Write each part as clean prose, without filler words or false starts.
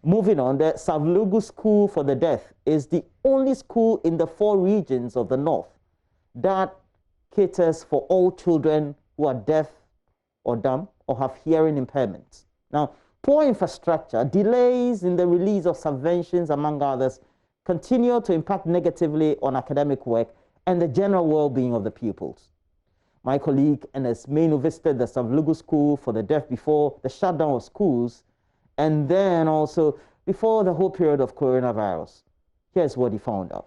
Moving on, the Savelugu School for the Deaf is the only school in the 4 regions of the north that caters for all children who are deaf or dumb or have hearing impairments. Now, poor infrastructure, delays in the release of subventions, among others, continue to impact negatively on academic work and the general well-being of the pupils. My colleague Enes Menu visited the Savelugu School for the Deaf before the shutdown of schools and then also before the whole period of coronavirus. Here's what he found out.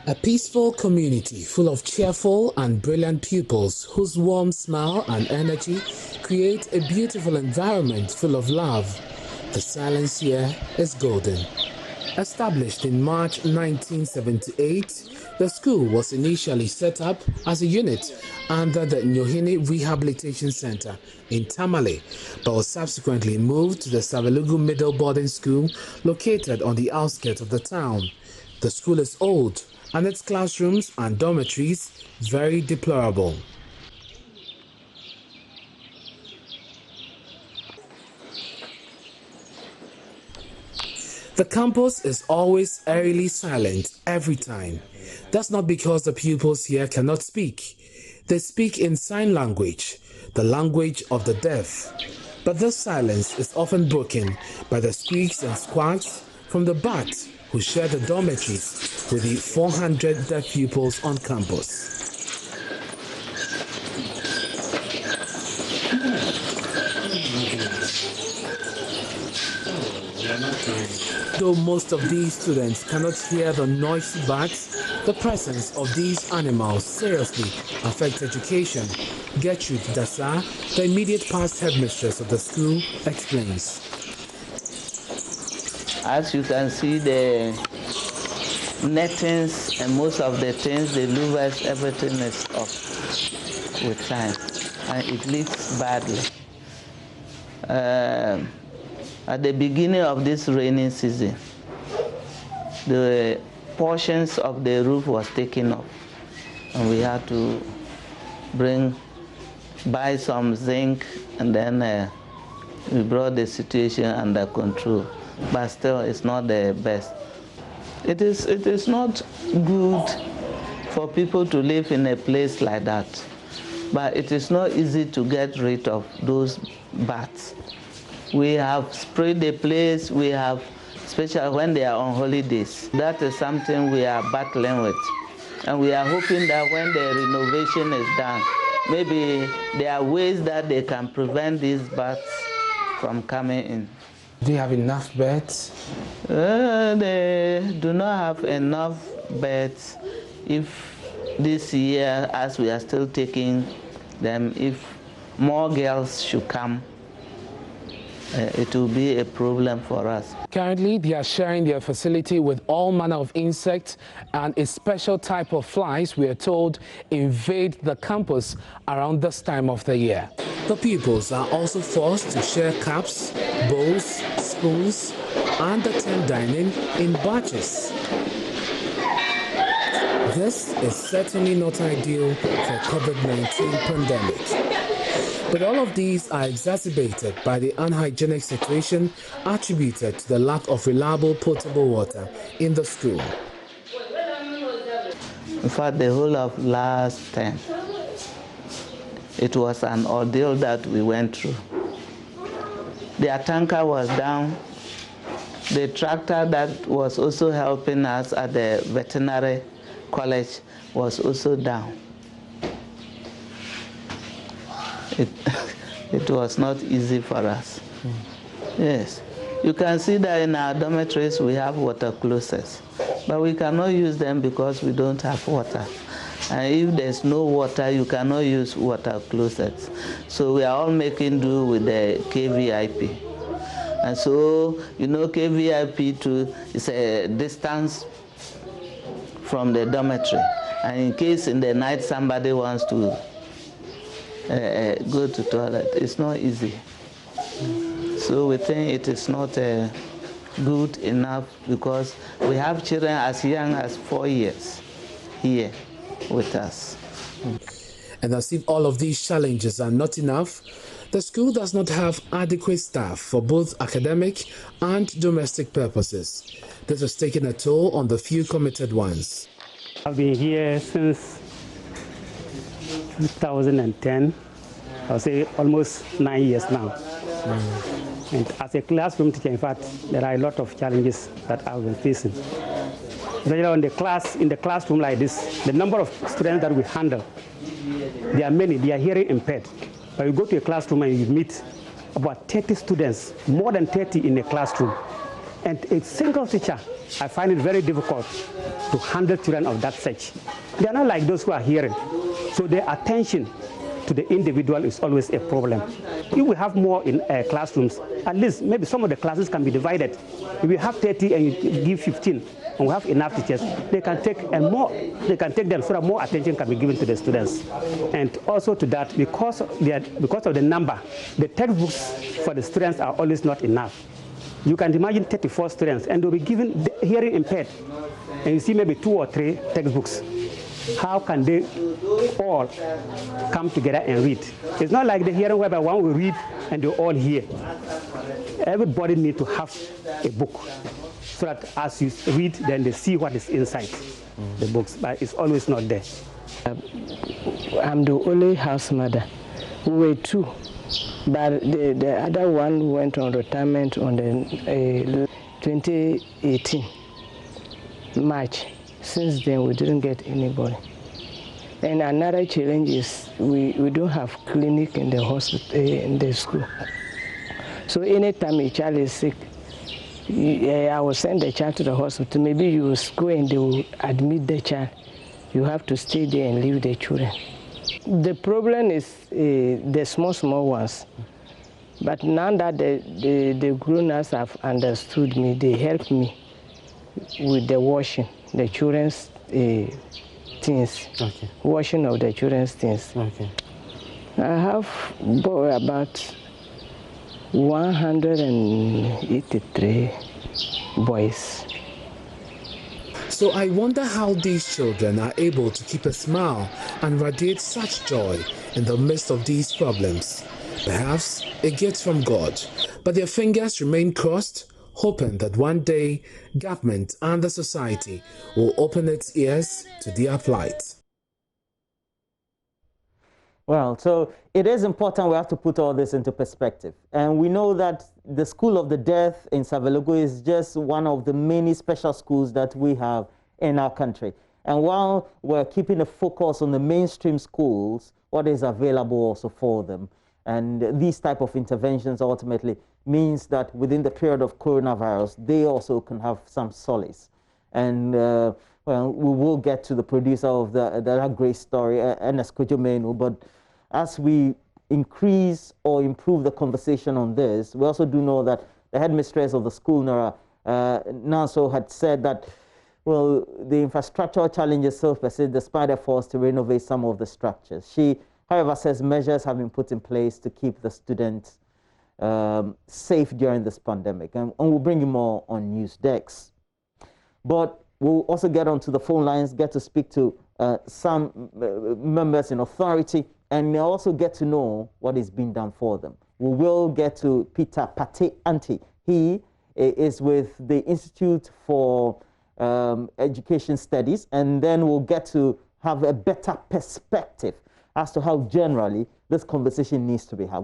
A peaceful community full of cheerful and brilliant pupils whose warm smile and energy create a beautiful environment full of love. The silence here is golden. Established in March 1978, the school was initially set up as a unit under the Nyohine Rehabilitation Center in Tamale, but was subsequently moved to the Savelugu Middle Boarding School located on the outskirts of the town. The school is old and its classrooms and dormitories very deplorable. The campus is always eerily silent every time. That's not because the pupils here cannot speak. They speak in sign language, the language of the deaf. But this silence is often broken by the squeaks and squawks from the bats who share the dormitories with the 400 deaf pupils on campus. Though most of these students cannot hear the noisy bats, the presence of these animals seriously affects education. Gertrude Dasa, the immediate past headmistress of the school, explains. As you can see, the nettings and most of the things, the louvers, everything is off with time, and it leaks badly. At the beginning of this rainy season, the portions of the roof was taken off, and we had to buy some zinc, and then we brought the situation under control. But still, it's not the best. It is not good for people to live in a place like that, but it is not easy to get rid of those bats. We have sprayed the place, we have, especially when they are on holidays. That is something we are battling with. And we are hoping that when the renovation is done, maybe there are ways that they can prevent these bats from coming in. Do you have enough beds? They do not have enough beds. If this year, as we are still taking them, if more girls should come, it will be a problem for us. Currently, they are sharing their facility with all manner of insects and a special type of flies, we are told, invade the campus around this time of the year. The pupils are also forced to share cups, bowls, spoons, and attend dining in batches. This is certainly not ideal for COVID-19 pandemic. But all of these are exacerbated by the unhygienic situation attributed to the lack of reliable potable water in the school. In fact, the whole of last term, it was an ordeal that we went through. The tanker was down. The tractor that was also helping us at the veterinary college was also down. It was not easy for us. Yes. You can see that in our dormitories we have water closets, but we cannot use them because we don't have water. And if there's no water, you cannot use water closets. So we are all making do with the KVIP. And so, you know, KVIP too is a distance from the dormitory. And in case in the night somebody wants to go to toilet, it's not easy. So we think it is not good enough because we have children as young as 4 years here with us. And as if all of these challenges are not enough, the school does not have adequate staff for both academic and domestic purposes. This has taken a toll on the few committed ones. I've been here since 2010. I'll say almost 9 years now. And as a classroom teacher, in fact, there are a lot of challenges that I've been facing. In the classroom like this, the number of students that we handle, there are many, they are hearing impaired. But you go to a classroom and you meet about 30 students, more than 30 in a classroom. And a single teacher, I find it very difficult to handle children of that such. They are not like those who are hearing. So their attention to the individual is always a problem. If we have more in classrooms, at least maybe some of the classes can be divided. If we have 30 and you give 15, and we have enough teachers, they can take them so that more attention can be given to the students. And also to that, because of the number, the textbooks for the students are always not enough. You can imagine 34 students, and they'll be given hearing impaired, and you see maybe 2 or 3 textbooks. How can they all come together and read? It's not like the hearing whereby one will read and they all hear. Everybody needs to have a book so that as you read, then they see what is inside the books, but it's always not there. I'm the only house mother. We were 2, but the other one went on retirement on the 2018 March. Since then, we didn't get anybody. And another challenge is we don't have clinic in the hospital, in the school. So anytime a child is sick, I will send the child to the hospital. Maybe you will go and they will admit the child. You have to stay there and leave the children. The problem is the small ones. But now that the grown-ups have understood me, they help me with the washing. The children's things, okay. Washing of the children's things. Okay. I have about 183 boys. So I wonder how these children are able to keep a smile and radiate such joy in the midst of these problems. Perhaps a gift from God, but their fingers remain crossed, hoping that one day government and the society will open its ears to their plight. Well, so it is important we have to put all this into perspective. And we know that the School of the Deaf in Savelugu is just one of the many special schools that we have in our country. And while we're keeping a focus on the mainstream schools, what is available also for them. And these type of interventions ultimately means that within the period of coronavirus, they also can have some solace. And well, we will get to the producer of that great story, Ernest Kojomenu, but as we increase or improve the conversation on this, we also do know that the headmistress of the school, Nora Nanso, had said that, well, the infrastructural challenges still persist despite efforts to renovate some of the structures. She, however, says measures have been put in place to keep the students safe during this pandemic. And we'll bring you more on news decks. But we'll also get onto the phone lines, get to speak to some members in authority, and also get to know what is being done for them. We will get to Peter Pate Anti. He is with the Institute for Education Studies, and then we'll get to have a better perspective as to how generally this conversation needs to be had.